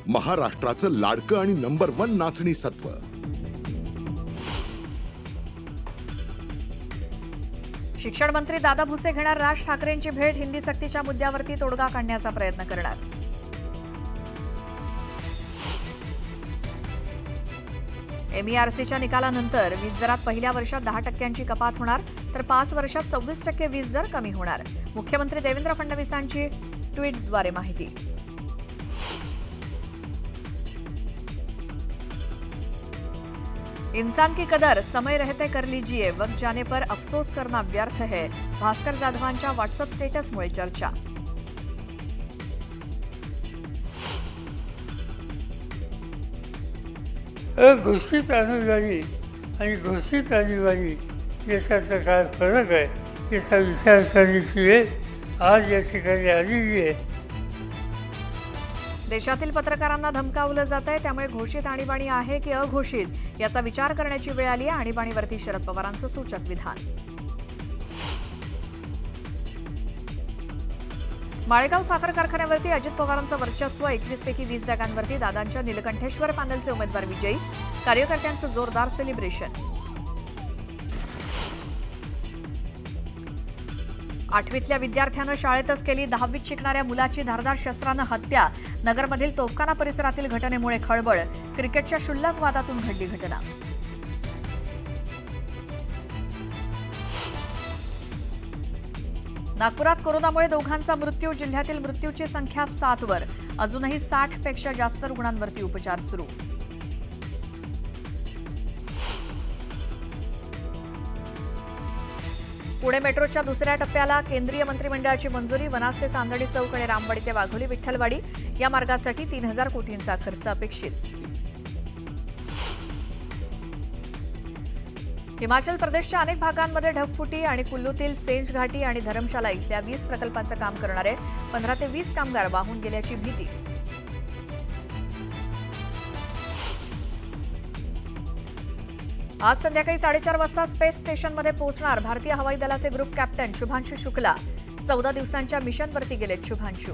महाराष्ट्राचं लाडकं आणि नंबर 1 नाचणी सत्व। शिक्षण मंत्री दादा भुसे घेणार राज ठाकरेंची भेट, हिंदी सक्तीच्या मुद्द्यावरती तोडगा काढण्याचा प्रयत्न करणार। MERCच्या निकालानंतर वीज दरात पहिल्या वर्षात 10% कपात होणार, तर 5 वर्षात 26% वीज दर कमी होणार। मुख्यमंत्री देवेंद्र फडणवीसांची ट्विटद्वारे माहिती। इंसान की कदर समय रहते कर लीजिए, वक्त जाने पर अफसोस करना व्यर्थ है। भास्कर जाधवांच्या व्हॉट्सअप स्टेटसमुळे चर्चा। घोषित अनुदानी आणि घोषित आणीबाणी याच्यातला काय फरक आहे याचा विचार करण्याची वेळ आज या ठिकाणी आलेली आहे। देशातील पत्रकारांना धमकावलं जात आहे, त्यामुळे घोषित आणीबाणी आहे की अघोषित याचा विचार करण्याची वेळ आली आहे। आणीबाणीवरती शरद पवारांचं सूचक विधान। माळेगाव साखर कारखान्यावरती अजित पवारांचं वर्चस्व, 21 पैकी 20 जागांवरती दादांच्या नीलकंठेश्वर पॅनलचे उमेदवार विजयी। कार्यकर्त्यांचं जोरदार सेलिब्रेशन। 8वीतल्या विद्यार्थ्यानं शाळेतच केली 10वीत शिकणाऱ्या मुलाची धारदार शस्त्रानं हत्या। नगरमधील तोफखाना परिसरातील घटनेमुळे खळबळ। क्रिकेटच्या क्षुल्लक वादातून घडली घटना। नागपुरात कोरोनामुळे दोघांचा मृत्यू, जिल्ह्यातील मृत्यूची संख्या 7 वर। अजूनही 60 पेक्षा जास्त रुग्णांवरती उपचार सुरू। पुणे मेट्रोच्या दुसऱ्या टप्प्याला केंद्रीय मंत्रिमंडळाची मंजुरी। वनाज ते चांदणी चौक आणि रामवाडी ते वाघोली विठ्ठलवाडी या मार्गासाठी 3000 कोटींचा खर्च अपेक्षित। हिमाचल प्रदेशच्या अनेक भागांमध्ये ढगफुटी आणि कुल्लूतील सेंज घाटी आणि धरमशाला इथल्या 20 प्रकल्पांचं काम करणारे 15 ते 20 कामगार वाहून गेल्याची भीती। आज संध्याकाळी 4:30 वाजता स्पेस स्टेशनमध्ये पोहोचणार भारतीय हवाई दलाचे ग्रुप कॅप्टन शुभांशु शुक्ला। 14 दिवसांच्या मिशनवरती गेलेत शुभांशु।